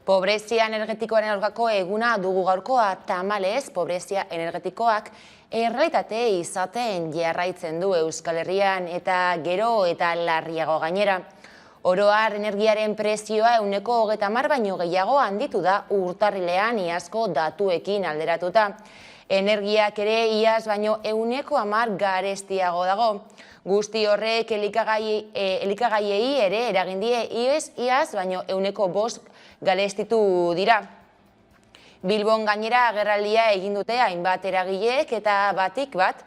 Pobrezia energetikoaren aurkako eguna dugu gaurkoa, tamalez, pobrezia energetikoak errealitate izaten jarraitzen du Euskal Herrian eta gero eta larriago gainera. Oro har energiaren prezioa 30% baino gehiago handitu da urtarrilean iazko datuekin alderatuta. Energiak ere iaz baino 10% garestiago dago. Guzti horrek elikagaiei ere eragin die iaz baino 5% garestitu dira. Bilbon gainera agerraldia egin dute hainbat eragileek eta batik bat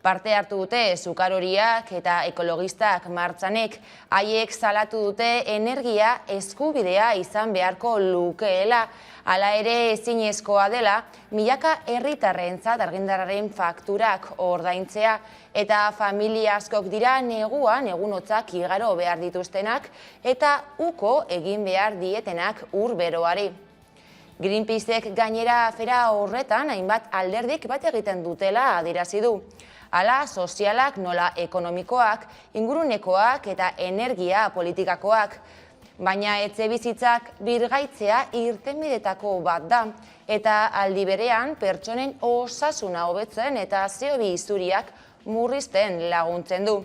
parte hartu dute sukaroriak eta ekologistak martxanek. Haiek salatu dute energia eskubidea izan beharko lukeela. Hala ere ezinezkoa dela, milaka herritarrentzat argindarraren fakturak ordaintzea eta familia askok dira neguan egunotzak igaro behar dituztenak eta uko egin behar dietenak ur beroari. Greenpeacek gainera afera horretan hainbat alderdik bat egiten dutela adierazi du. Hala sozialak nola ekonomikoak, ingurunekoak eta energia politikakoak. Baina etxebizitzak birgaitzea irtenbidetako bat da, eta aldi berean pertsonen osasuna hobetzen eta CO2 isuriak murrizten laguntzen du.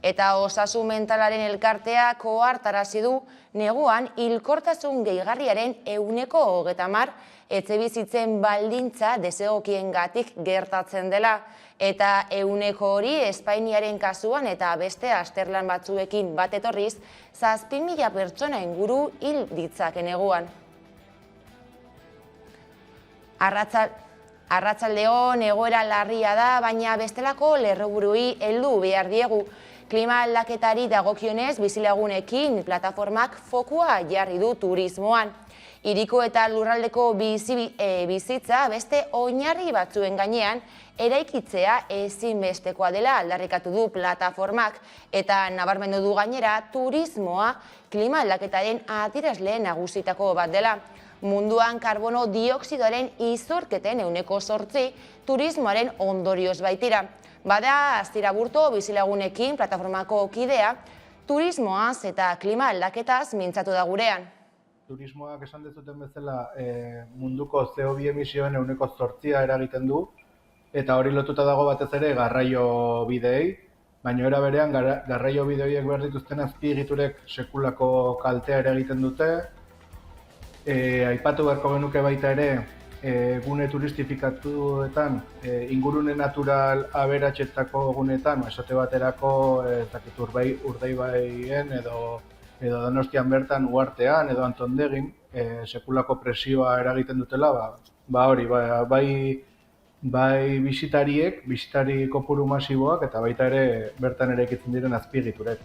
Eta osasun mentalaren elkarteak ohartarazi du neguan hilkortasun gehigarriaren 30% etxebizitzen baldintza desegokiengatik gertatzen dela. Eta 100 hori Espainiaren kasuan eta beste azterlan batzuekin bat etorriz, 7.000 pertsona inguru hil ditzaken eguan. Arratsaldeon egoera larria da, baina bestelako lerroburuei heldu behar diegu. Klima aldaketari dagokionez bizilagunekin plataformak fokua jarri du turismoan. Hiriko eta lurraldeko bizitza beste oinarri batzuen gainean eraikitzea ezinbestekoa dela aldarrikatu du plataformak eta nabarmendu du gainera turismoa klima aldaketaren adierazle nagusitako bat dela. Munduan karbono dioxidoaren izorketen 8% turismoaren ondorioz baitira. Bada Astira Burto bizilagunekin plataformako kidea turismoaz eta klima aldaketaz mintzatu da gurean. Turismoak esan dezuten bezala munduko CO2 emisioen 8% eragiten du, eta hori lotuta dago batez ere garraio bideei, baina era berean garraio bideoiek behar dituzten azpiegiturek sekulako kaltea eragiten dute. Aipatu beharko genuke baita ere, gune turistifikatuetan, ingurune natural aberatsetako gunetan, esate baterako Urdaibaien edo Donostian bertan uhartean edo Antondegin sekulako presioa eragiten dutela, bai bisitari kopuru masiboak eta baita ere bertan eraikitzen diren azpiegiturek.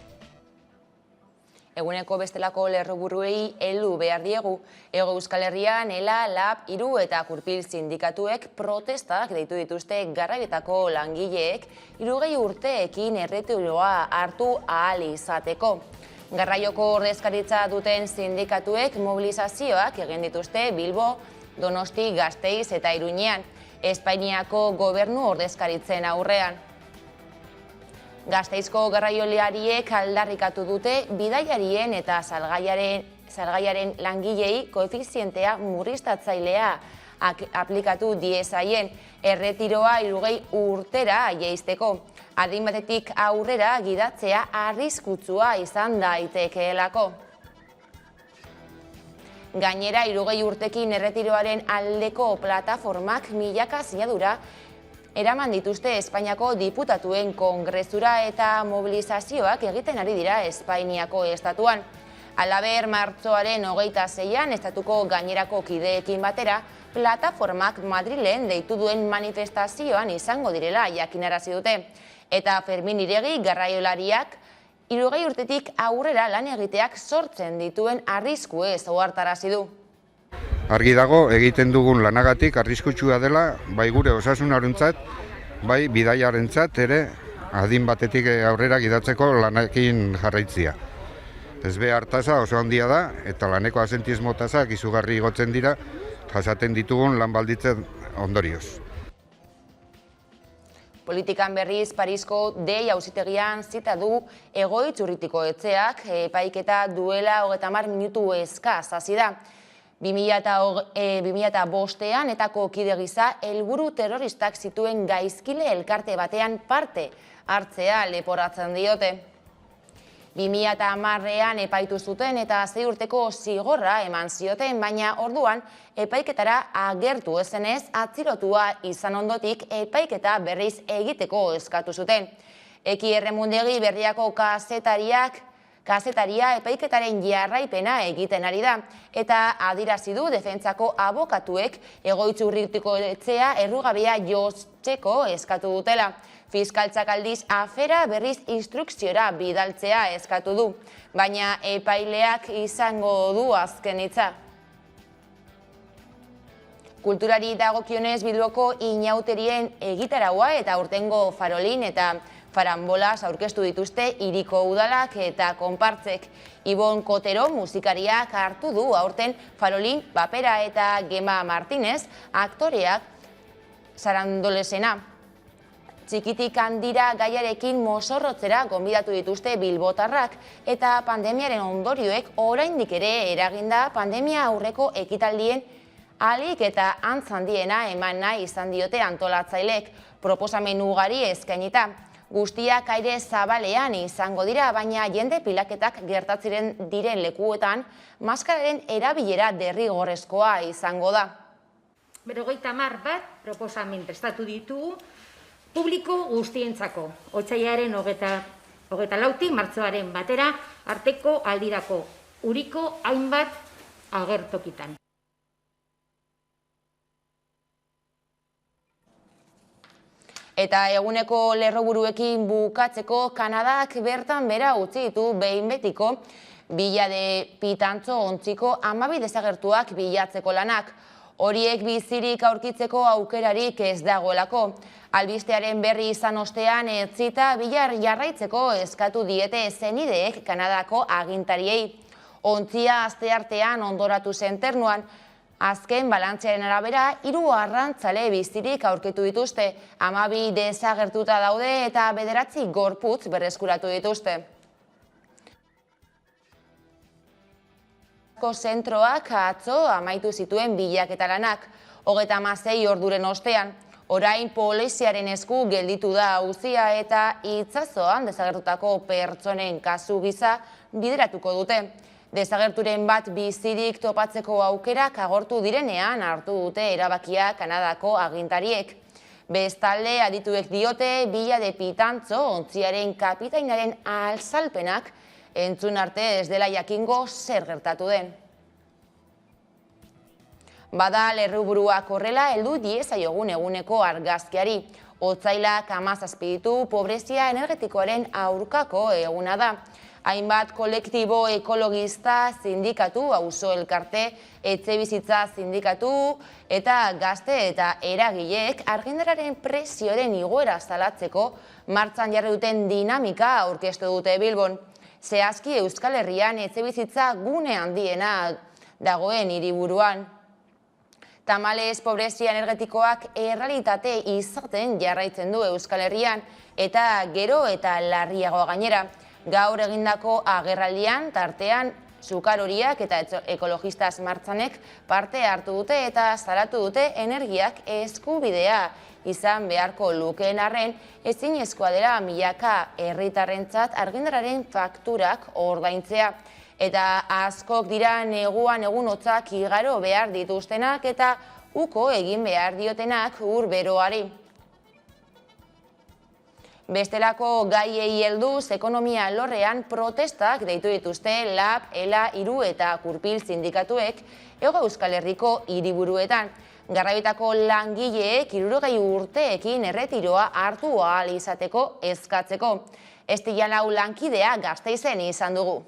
Eguneko bestelako lerroburuei heldu behar diegu. Hego Euskal Herrian, ELA, LAB, Hiru eta Kurpil sindikatuek protestak deitu dituzte garraioetako langileek 60 urteekin erretiroa hartu ahal izateko. Garraioko ordezkaritza duten sindikatuek mobilizazioak egin dituzte Bilbo, Donosti, Gasteiz eta Iruñean, Espainiako gobernu ordezkaritzen aurrean. Gasteizko garraiolariek aldarrikatu dute bidaiarien eta salgaiaren langilei koefizientea murriztatzailea aplikatu diezaien erretiroa 60 urtera jaisteko. Adin batetik aurrera gidatzea arriskutsua izan daitekeelako. Gainera 60 urtekin erretiroaren aldeko plataformak milaka sinadura eraman dituzte Espainiako diputatuen kongresura eta mobilizazioak egiten ari dira Espainiako estatuan. Halaber, martxoaren 26an estatuko gainerako kideekin batera, plataformak Madrilen deitu duen manifestazioan izango direla jakinarazi dute. Eta Fermin Iregi garraiolariak 60 urtetik aurrera lan egiteak sortzen dituen arriskuez ohartarazi du. Argi dago, egiten dugun lanagatik arriskutsua dela, bai gure osasunarentzat, bai bidaiarentzat ere adin batetik aurrera gidatzeko lanekin jarraitzia. Ezbehar tasa oso handia da eta laneko asentismo tasak izugarri igotzen dira jasaten ditugun lan baldintzen ondorioz. Politikan berriz Parisko dei auzitegian zita du Egoitz Urritiko etxeak, epaiketa duela 30 minutu eskaz hasi da. 2005ean etako kide gisa helburu terroristak zituen gaizkile elkarte batean parte hartzea leporatzen diote. 2010ean epaitu zuten eta 6 urteko zigorra eman zioten, baina orduan epaiketara agertu ezenez atzilotua izan ondotik epaiketa berriz egiteko eskatu zuten. Eki Erremundegi Berriako kazetaria epaiketaren jarraipena egiten ari da eta adierazi du defentsako abokatuek Egoitz Urritiko etxea errugabea jotzeko eskatu dutela. Fiskaltzak aldiz afera berriz instrukziora bidaltzea eskatu du, baina epaileak izango du azken hitza. Kulturari dagokionez Bilboko inauterien egitaraua eta aurtengo farolin eta faranbolaz aurkeztu dituzte hiriko udalak eta konpartzek. Ibon Kotero musikariak hartu du aurten farolin papera eta Gema Martinez aktoreak sarandolesena. Txikitik handira gaiarekin mozorrotzera gonbidatu dituzte bilbotarrak eta pandemiaren ondorioek oraindik ere eraginda pandemia aurreko ekitaldien ahalik eta antz handiena eman nahi izan diote antolatzaileek proposamen ugari eskainita. Guztiak aire zabalean izango dira, baina jende pilaketak gertatzen diren lekuetan maskararen erabilera derrigorrezkoa izango da. 50 bat proposamen prestatu ditugu publiko guztientzako. Otsailaren 24tik martxoaren 1 arteko aldirako uriko hainbat agertokitan. Eta eguneko lerroburuekin bukatzeko Kanadak bertan bera utzi ditu behin betiko Villa de Pitantzo ontziko 12 desagertuak bilatzeko lanak. Horiek bizirik aurkitzeko aukerarik ez dagoelako. Albistearen berri izan ostean etzita bilar jarraitzeko eskatu diete senideek Kanadako agintariei. Ontzia asteartean ondoratu zen ternuan. Azken balantzearen arabera, 3 arrantzale bizirik aurkitu dituzte, 12 desagertuta daude eta 9 gorputz berreskuratu dituzte. Zentroak atzo amaitu zituen bilaketa lanak, 36 orduren ostean. Orain poliziaren esku gelditu da auzia eta itsasoan desagertutako pertsonen kasu gisa bideratuko dute. Desagerturen bat bizirik topatzeko aukerak agortu direnean hartu dute erabakia Kanadako agintariek. Bestalde adituek diote Villa de Pitantzo ontziaren kapitainaren alzalpenak entzun arte ez dela jakingo zer gertatu den. Bada lerroburuak horrela heldu diezaiogun eguneko argazkiari. Otsailak 17 ditu pobrezia energetikoaren aurkako eguna da. Hainbat kolektibo ekologista sindikatu, auzo elkarte, etxebizitza sindikatu eta gazte eta eragileek argindarraren prezioaren igoera salatzeko martxan jarri duten dinamika aurkeztu dute Bilbon. Zehazki Euskal Herrian etxebizitza gune handiena dagoen hiriburuan. Tamalez, pobrezia energetikoak errealitate izaten jarraitzen du Euskal Herrian eta gero eta larriagoa gainera. Gaur egindako agerraldian tartean Zukaroriak eta ekologistaz martxanek parte hartu dute eta salatu dute energiak eskubidea izan beharko lukeen arren ezinezkoa dela milaka herritarrentzat argindarraren fakturak ordaintzea. Eta askok dira neguan egun hotzak igaro behar dituztenak eta uko egin behar diotenak ur beroari. Bestelako gaiei helduz ekonomia alorrean protestak deitu dituzte LAB, ELA, IRU eta Kurpil sindikatuek Hego Euskal Herriko hiriburuetan. Garraioetako langileek 60 urteekin erretiroa hartu ahal izateko eskatzeko. Estian hau lankidea Gasteizen izan dugu.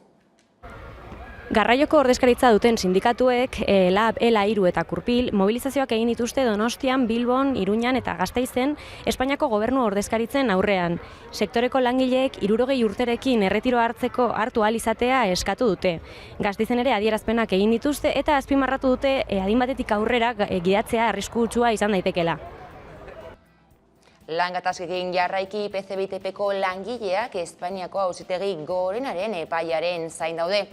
Garraioko ordezkaritza duten sindikatuek, LAB, ELA, IRU eta Kurpil, mobilizazioak egin dituzte Donostian, Bilbon, Iruñan eta Gasteizen Espainiako gobernu ordezkaritzen aurrean. Sektoreko langileek 60 urterekin erretiroa hartu ahal izatea eskatu dute. Gasteizen ere adierazpenak egin dituzte eta azpimarratu dute adin batetik aurrera gidatzea arriskutsua izan daitekela. Lan gatazkekin jarraiki PCBITPko langileak Espainiako Auzitegi Gorenaren epaiaren zain daude.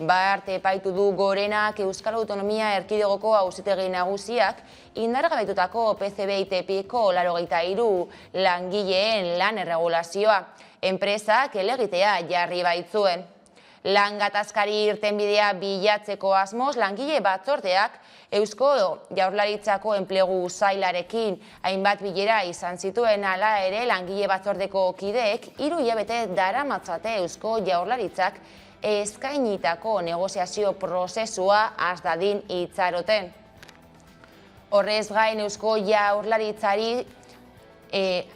Bart epaitu du Gorenak Euskal Autonomia Erkidegoko Auzitegi Nagusiak indargabetutako PCBITPko 83 langileen lan erregulazioa. Enpresak helegitea jarri baitzuen. Lan gatazkari irtenbidea bilatzeko asmoz, langile batzordeak Eusko Jaurlaritzako enplegu sailarekin hainbat bilera izan zituen. Hala ere, langile batzordeko kideek 3 hilabete daramatzate Eusko Jaurlaritzak eskainitako negoziazio prozesua has dadin itxaroten. Horrez gain, Eusko Jaurlaritzari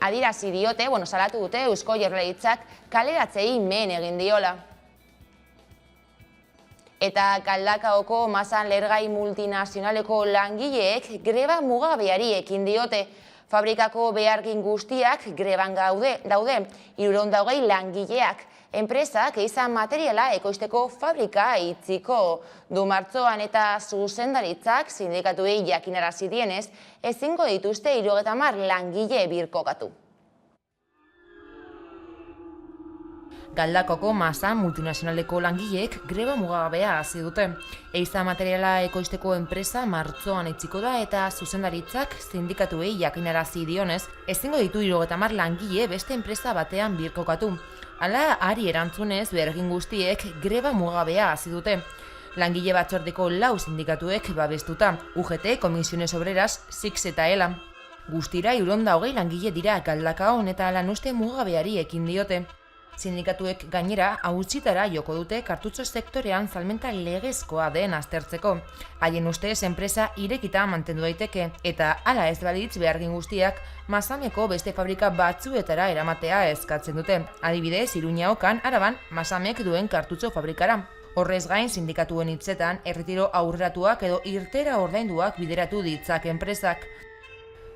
adierazi diote, salatu dute Eusko Jaurlaritzak kaleratzei men egin diola. Eta Galdakaoko Masan Lergai multinazionaleko langileek greba mugabeari ekin diote. Fabrikako behargin guztiak greban daude, 320 langileak. Enpresak izan materiala ekoizteko fabrika itziko du martxoan eta zuzendaritzak sindikatuei jakinarazi dienez, ezingo dituzte 30 langile birkokatu. Galdakoko Masan multinazionaleko langileek greba mugagabea hasi dute. Eiza materiala ekoizteko enpresa martxoan itziko da eta zuzendaritzak sindikatuei jakinarazi dionez, ezingo ditu 30 langile beste enpresa batean birkokatu. Hala, ari erantzunez behargin guztiek greba mugagabea hasi dute. Langile batzordeko 4 sindikatuek babestuta, UGT, Comisiones Obreras, SIX eta ELA. Guztira 320 langile dira Galdakaon eta lanuzte mugabeari ekin diote. Sindikatuek gainera auzitara joko dute kartutxo sektorean salmenta legezkoa den aztertzeko. Haien ustez enpresa irekita mantendu daiteke eta hala ez balitz behargin guztiak Masameko beste fabrika batzuetara eramatea eskatzen dute. Adibidez, Iruñaokan, Araban, Masamek duen kartutxo fabrikara. Horrez gain, sindikatuen hitzetan, erretiro aurreratuak edo irtera ordainduak bideratu ditzak enpresak.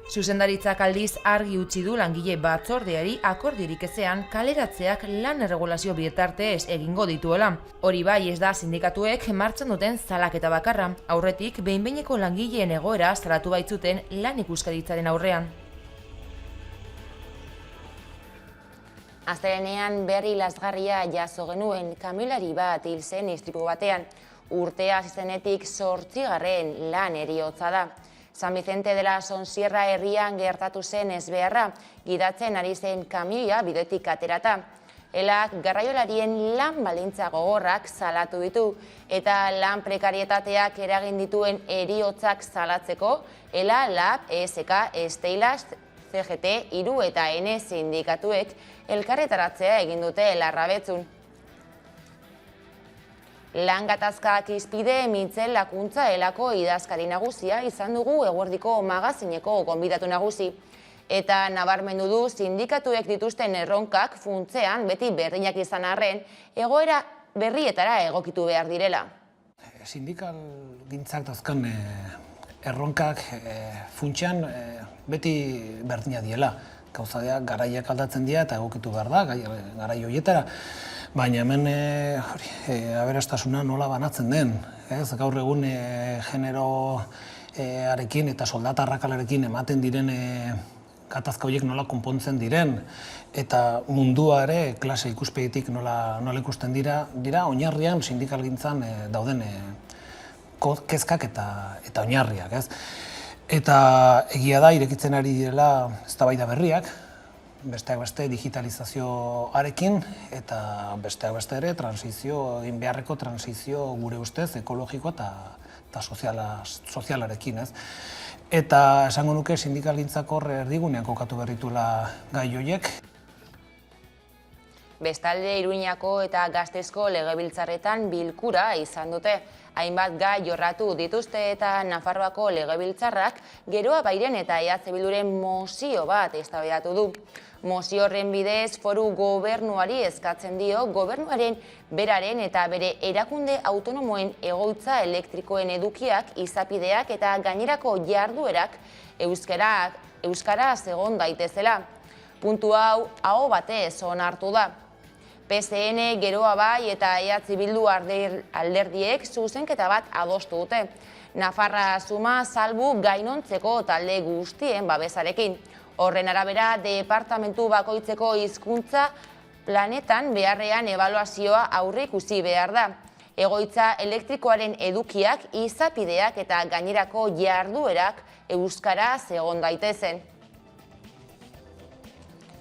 Zuzendaritzak aldiz argi utzi du langile batzordeari akordiorik ezean kaleratzeak lan erregulazio bitartez egingo dituela. Hori bai ez da sindikatuek martxan duten salaketa bakarra, aurretik behin-behineko langileen egoera salatu baitzuten lan ikuskaritzaren aurrean. Astelehenean berri lazgarria jaso genuen, kamioilari bat hil zen istripu batean. Urtea hasi zenetik 8. lan heriotza da. San Vicente de la Sonsierra herrian gertatu zen ezbeharra, gidatzen ari zen kamioia bidetik aterata. Elak garraiolarien lan baldintza gogorrak salatu ditu eta lan prekarietateak eragin dituen heriotzak salatzeko, ELA, LAB, ESK, Steilas, CGT, IRU eta N sindikatuek elkarretaratzea egin dute Larrabetzun. Lan gatazkak izpide Mitxel Lakuntza Elako idazkari nagusia izan dugu eguerdiko magazineko gonbidatu nagusi. Eta nabarmendu du sindikatuek dituzten erronkak funtzean beti berdinak izan arren egoera berrietara egokitu behar direla. Sindikal gintzak dauzkan erronkak funtsean beti berdina diela. Gauza da, garaiak aldatzen dira eta egokitu behar da, garai horietara. Baina hemen aberastasuna nola banatzen den. Gaur egun genero arekin eta soldata arrakalarekin ematen diren gatazka horiek nola konpontzen diren eta mundua ere klase ikuspegitik nola ikusten dira oinarrian sindikalgintzan dauden kezkak eta oinarriak. Eta egia da, irekitzen ari direla eztabaida berriak, besteak beste digitalizazioarekin eta besteak beste ere egin beharreko transizio gure ustez ekologiko eta sozialarekin. Eta esango nuke sindikalgintzako erdigunean kokatu berritula gai horiek. Bestalde Iruñako eta Gasteizko legebiltzarretan bilkura izan dute. Hainbat gai jorratu dituzte eta Nafarroako legebiltzarrak Geroa Bairen eta EH Bilduren mozio bat eztabaidatu du. Mozio horren bidez foru gobernuari eskatzen dio gobernuaren beraren eta bere erakunde autonomoen egoitza elektrikoen edukiak, izapideak eta gainerako jarduerak euskaraz egon daitezela. Puntu hau aho batez onartu da. PSN, Geroa Bai eta EH Bildu alderdiek zuzenketa bat adostu dute. Nafarra Suma salbu gainontzeko talde guztien babesarekin. Horren arabera, departamentu bakoitzeko hizkuntza planetan beharrean ebaluazioa aurreikusi behar da. Egoitza elektrikoaren edukiak, izapideak eta gainerako jarduerak euskaraz egon daitezen.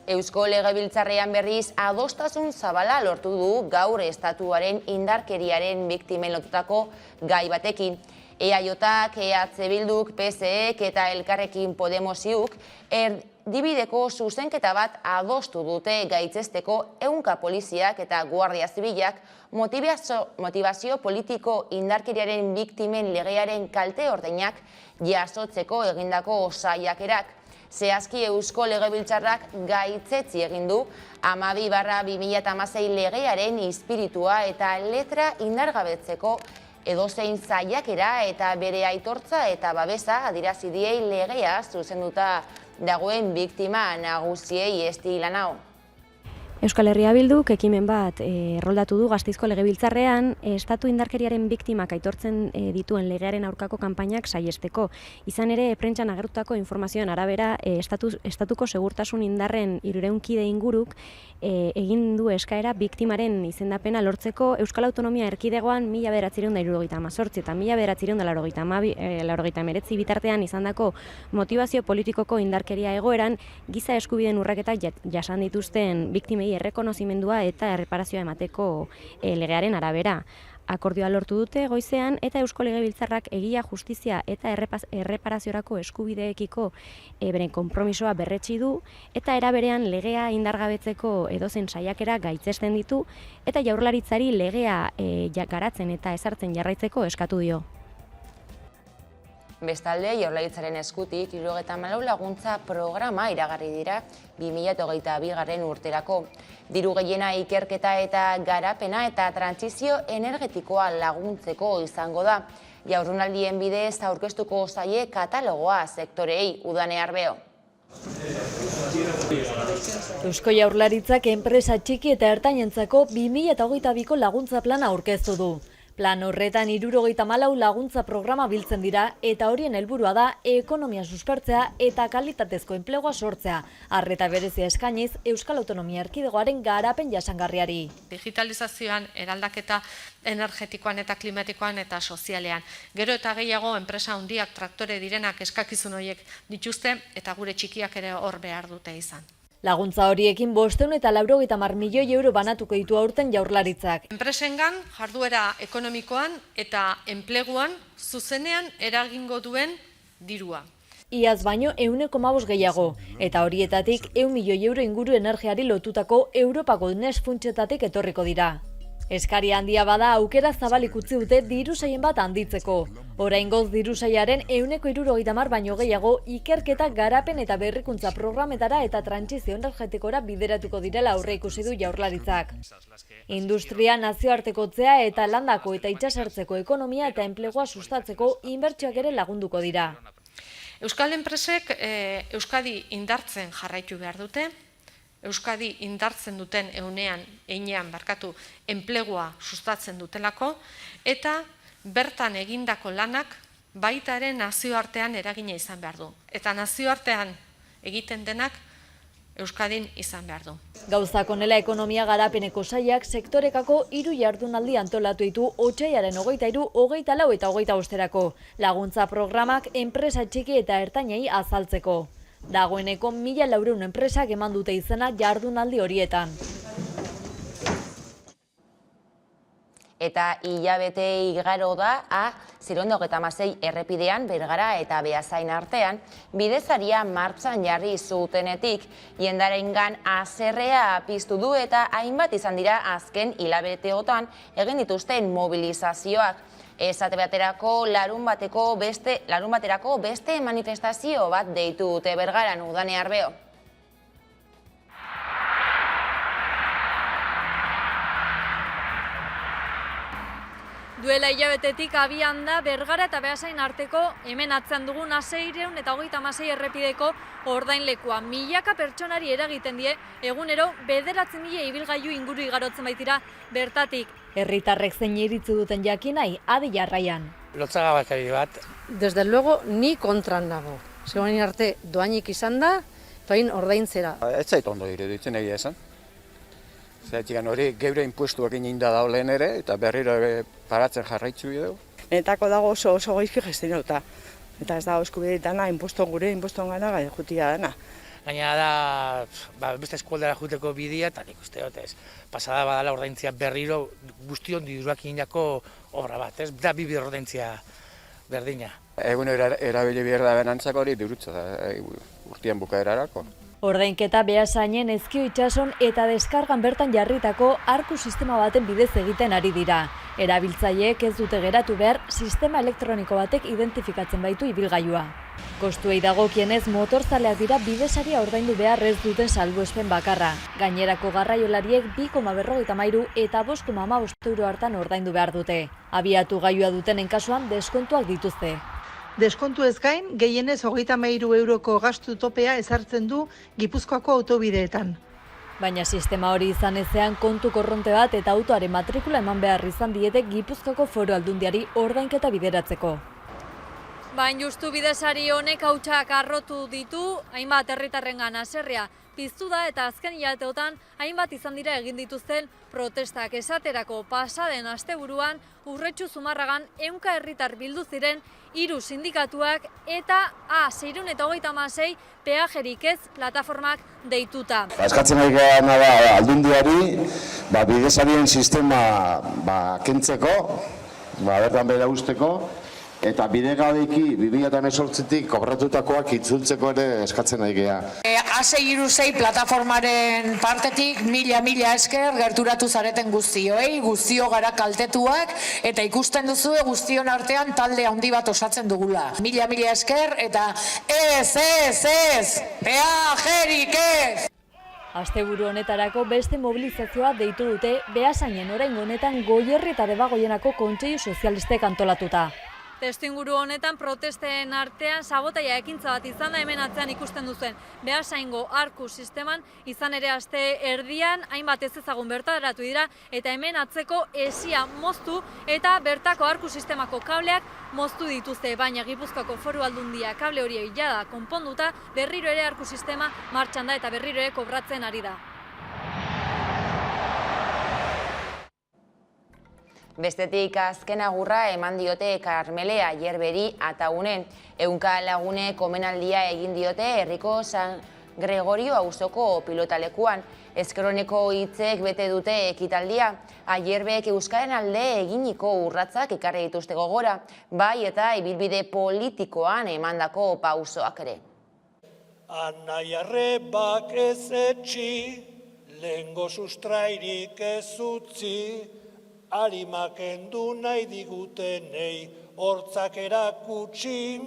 Eusko Legebiltzarrean berriz adostasun zabala lortu du gaur estatuaren indarkeriaren biktimen lotutako gai batekin. EAJak, EH Bilduk, PSEk eta Elkarrekin Podemosiuk erdibideko zuzenketa bat adostu dute gaitzesteko 100 poliziak eta Guardia Zibilak motivazio politiko indarkeriaren biktimen legearen kalte ordainak jasotzeko egindako saiakerak. Zehazki Eusko Legebiltzarrak gaitzetsi egin du 12/2016 legearen espiritua eta letra indargabetzeko edozein saiakera eta bere aitortza eta babesa adierazi die legea zuzenduta dagoen biktima nagusiei estilan hau. Euskal Herria Bilduk ekimen bat erroldatu du Gasteizko Legebiltzarrean estatu indarkeriaren biktimak aitortzen dituen legearen aurkako kanpainak saiesteko. Izan ere, prentsan agertutako informazioen arabera, estatuko segurtasun indarren 300 kide inguruk egin du eskaera biktimaren izendapena lortzeko Euskal Autonomia Erkidegoan 1978 eta 1989 bitartean izandako motivazio politikoko indarkeria egoeran giza eskubideen urraketak jasan dituzten biktimei errekonozimendua eta erreparazioa emateko legearen arabera. Akordioa lortu dute goizean eta Eusko Legebiltzarrak egia, justizia eta erreparaziorako eskubideekiko beren konpromisoa berretsi du eta era berean legea indargabetzeko edozen saiakera gaitzesten ditu eta Jaurlaritzari legea garatzen eta ezartzen jarraitzeko eskatu dio. Bestalde, Jaurlaritzaren eskutik 74 laguntza programa iragarri dira 2022 urterako. Diru gehiena ikerketa eta garapena eta trantsizio energetikoa laguntzeko izango da. Jardunaldien bidez aurkeztuko zaie katalogoa sektorei. Udane Arbeo. Eusko Jaurlaritzak enpresa txiki eta ertainentzako 2022ko laguntza plana aurkeztu du. Plan horretan 74 laguntza programa biltzen dira eta horien helburua da ekonomia suspertzea eta kalitatezko enplegua sortzea, arreta berezia eskainiz Euskal Autonomia Erkidegoaren garapen jasangarriari. Digitalizazioan, eraldaketa energetikoan eta klimatikoan eta sozialean. Gero eta gehiago enpresa handiak traktore direnak eskakizun horiek dituzte eta gure txikiak ere hor behar dute izan. Laguntza horiekin 590 milioi euro banatuko ditu aurten Jaurlaritzak. Enpresengan jarduera ekonomikoan eta enpleguan zuzenean eragingo duen dirua. Iaz baino 1,5 gehiago, eta horietatik 100 milioi euro inguru energiari lotutako Europako Next funtsetatik etorriko dira. Eskari handia bada aukera zabalik utzi dute dirusaien bat handitzeko. Oraingoz dirusaiaren 170 baino gehiago ikerketa, garapen eta berrikuntza programetara eta trantsizio energetikora bideratuko direla aurreikusi du Jaurlaritzak. Industria, nazioartekotzea eta landako eta itsasertzeko ekonomia eta enplegua sustatzeko inbertsioak ere lagunduko dira. Euskal enpresek Euskadi indartzen jarraitu behar dute. Euskadi indartzen duten heinean enplegua sustatzen dutelako, eta bertan egindako lanak baita ere nazioartean eragina izan behar du. Eta nazioartean egiten denak Euskadin izan behar du. Gauzak honela ekonomia garapeneko sailak sektorekako 3 jardunaldi antolatu ditu otsailaren 23, 24 eta 25 laguntza programak enpresa txiki eta ertainei azaltzeko. Dagoeneko 1.400 enpresak eman dute izena jardunaldi horietan. Eta hilabete igaro da A026 errepidean Bergara eta Beasain artean bidezaria martxan jarri zutenetik jendarengan haserrea piztu du eta hainbat izan dira azken hilabeteotan egin dituzten mobilizazioak. Esate baterako larun baterako beste manifestazio bat deitu dute Bergaran. Udane Arbeo. Duela hilabetetik abian da Bergara eta Beasain arteko hemen atzean dugun A636 errepideko ordainlekua. Milaka pertsonari eragiten die egunero 9.000 ibilgailu inguru igarotzen baitira bertatik. Herritarrek zein iritzi duten jakinai Adi Jarraian. Lotsaga bat. Desde luego ni kontran nago. Zegoen arte doainik izan da Toin ordaintzera. Ez zait ondo iruditzen egia esan. Zergatik hori geure inpuestuak inda dago lehen ere, eta berriro paratzen jarraitzu dugu. Netako dago oso gaizki gestionatuta. Eta ez dago eskubide dana, gure inpostoen gana jutia dana. Gaina da, beste eskualdera juteko bidea, eta nik uste dut ez. Pasada badala ordaintzia berriro guztion diruak indako obra bat, ez? Da bibi ordaintzia berdina. Egun erabili behar da benantzako hori dirutza da, urtean bukaerarako. Ordainketa Beasainen Ezkio itsason eta deskargan bertan jarritako arku sistema baten bidez egiten ari dira. Erabiltzaileek ez dute geratu behar, sistema elektroniko batek identifikatzen baitu ibilgailua. Kostuei dagokienez motorzaleak dira bidesaria ordaindu behar ez duten salbuespen bakarra. Gainerako garraiolariek 2,53 eta 5,15 euro hartan ordaindu behar dute. Abiatu gailua dutenen kasuan deskontuak dituzte. Deskontu ez gain, gehienez 33 euroko gastu topea ezartzen du Gipuzkoako autobideetan. Baina sistema hori izan ezean kontu korronte bat eta autoaren matrikula eman behar izan diete Gipuzkoako Foru Aldundiari ordainketa bideratzeko. Bain justu bidesari honek hautsak arrotu ditu, hainbat herritarrengan haserrea piztu da eta azken hilabeteotan hainbat izan dira egin dituzten protestak esaterako pasaden asteburuan Urretxu Zumarragan 100 herritar bildu ziren 3 sindikatuak eta A636 peajerik ez plataformak deituta. Eskatzen ari gara da Aldundiari bidesarien sistema kentzeko, bertan bera usteko, eta bidegabeki 2018tik kobratutakoak itzultzeko ere eskatzen ari gara. A636 plataformaren partetik mila esker gerturatu zareten guztio gara kaltetuak eta ikusten duzu guztion artean talde handi bat osatzen dugula. Mila esker eta ez, peajerik ez! Asteburu honetarako beste mobilizazioa deitu dute Beasainen oraingo honetan Goierri eta Debagoienako Kontseilu Sozialistek antolatuta. Testuinguru honetan protesten artean sabotaia ekintza bat izan da hemen atzean ikusten duzen. Beasaingo arku sisteman izan ere aste erdian hainbat ez ezagun bertaratu dira eta hemen atzeko hesia moztu eta bertako arku sistemako kableak moztu dituzte, baina Gipuzkoako Foru Aldundia kable horiek jada konponduta berriro ere arku sistema martxan da eta berriro ere kobratzen ari da. Bestetik azken agurra eman diote Karmelea Yerberi Ataunen. 100 lagunek omenaldia egin diote herriko San Gregorio auzoko pilotalekuan. Ezkeroneko hitzek bete dute ekitaldia. Aierbek euskaren alde eginiko urratsak ekarri dituzte gogora, bai eta ibilbide politikoan emandako pausoak ere. Anaiarrebak ez etxi, lehengo sustrairik ez utzi, harimak endu nahi digutenei hortzak erakutsi,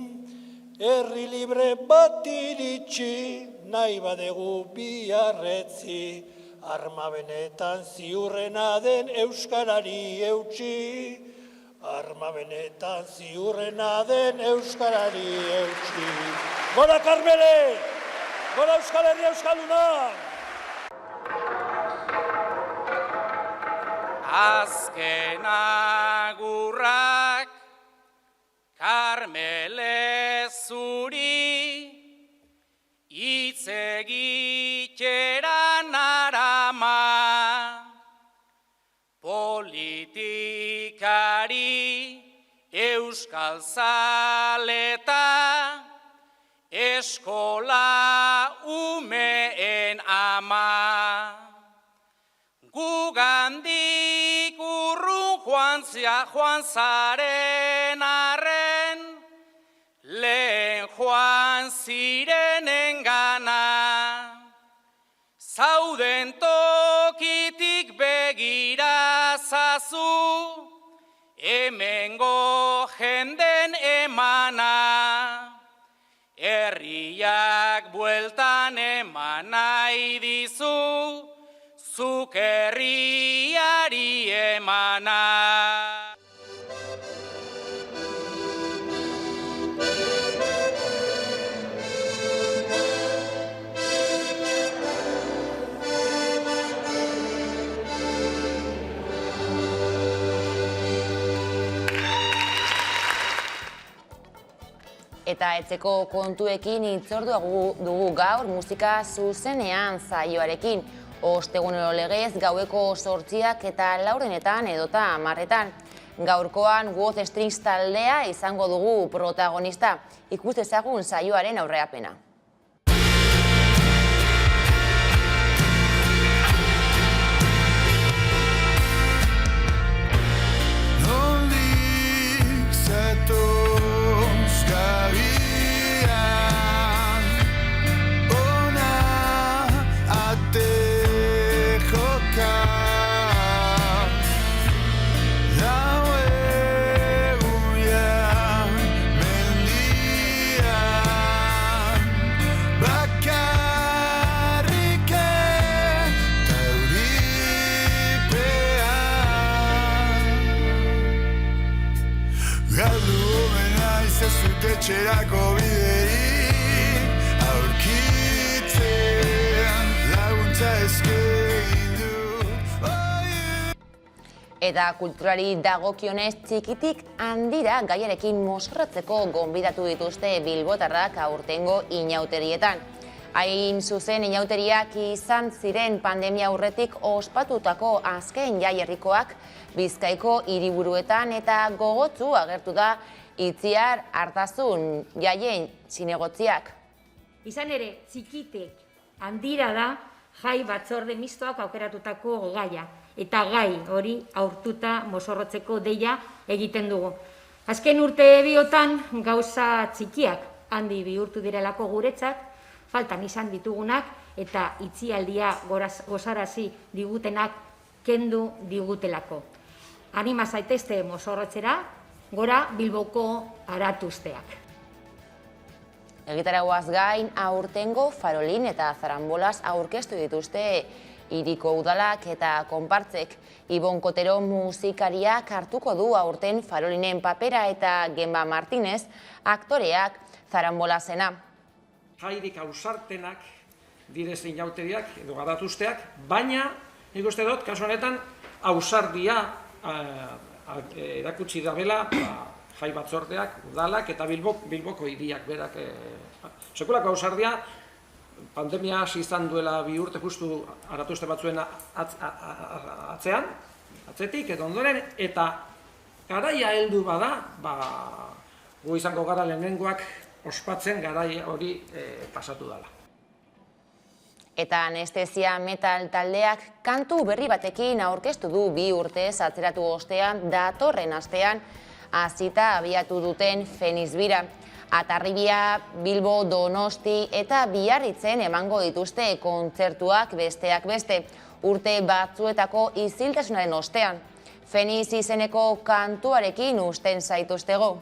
herri libre bat iritsi, nahi badegu biarretzi, arma benetan ziurrena den euskarari eutxi, arma benetan ziurrena den euskarari eutxi. Gora Karmele! Gora Euskal Herria Euskalduna! Azken agurrak Karmele zuri hitz egiteran arama politikari euskal zaleta eskola umeen ama gugandik urrun joan zaren arren, lehen joan zirenen gana. Zauden tokitik begira zazu, hemengo jenden emana. Herriak bueltan eman nahi dizu, zuk herriari emana. Eta etzeko kontuekin hitzordua dugu gaur musika zuzenean saioarekin. Ostegunero legez gaueko 8 eta 4 edota 10. Gaurkoan Wood Strings taldea izango dugu protagonista. Ikus dezagun saioaren aurreapena. Etxerako biderik aurkitzen laguntza eskein dut. Eta kulturari dagokionez txikitik handira gaiarekin mozorrotzeko gonbidatu dituzte bilbotarrak aurtengo inauterietan. Hain zuzen inauteriak izan ziren pandemia aurretik ospatutako azken jaierrikoak Bizkaiko hiriburuetan eta gogotsu agertu da Itziar Artazun jaien zinegotziak. Izan ere, txikitek handira da jai batzorde mistoak aukeratutako gaia. Eta gai hori aurtuta mozorrotzeko deia egiten dugu. Azken urte biotan gauza txikiak handi bihurtu direlako guretzat, faltan izan ditugunak eta itzialdia gozarazi digutenak kendu digutelako. Anima zaitezte mozorrotzera, gora Bilboko aratuzteak. Egitaragoaz gain, aurtengo farolin eta zarambolaz aurkeztu dituzte hiriko udalak eta konpartzek. Ibon Kotero musikariak hartuko du aurten farolinen papera eta Genba Martinez aktoreak zarambolazena. Jairik ausartenak direzen jauteriak edo garatuzteak, baina nik uste dut, kasu honetan, ausardia erakutsi dabela jai batzordeak, udalak eta Bilboko hiriak berak. Sekulako ausardia, pandemia hasi izan duela 2 urte justu aratuzte batzuen atzetik edo ondoren, eta garaia heldu bada, gu izango gara lehenengoak ospatzen garai hori pasatu dela. Eta Anestesia Metal taldeak kantu berri batekin aurkeztu du 2 urtez atzeratu ostean datorren astean hasita abiatu duten Feniz Bira. Atarribia, Bilbo, Donosti eta Biarritzen emango dituzte kontzertuak besteak beste, urte batzuetako isiltasunaren ostean. Feniz izeneko kantuarekin usten zaituztego.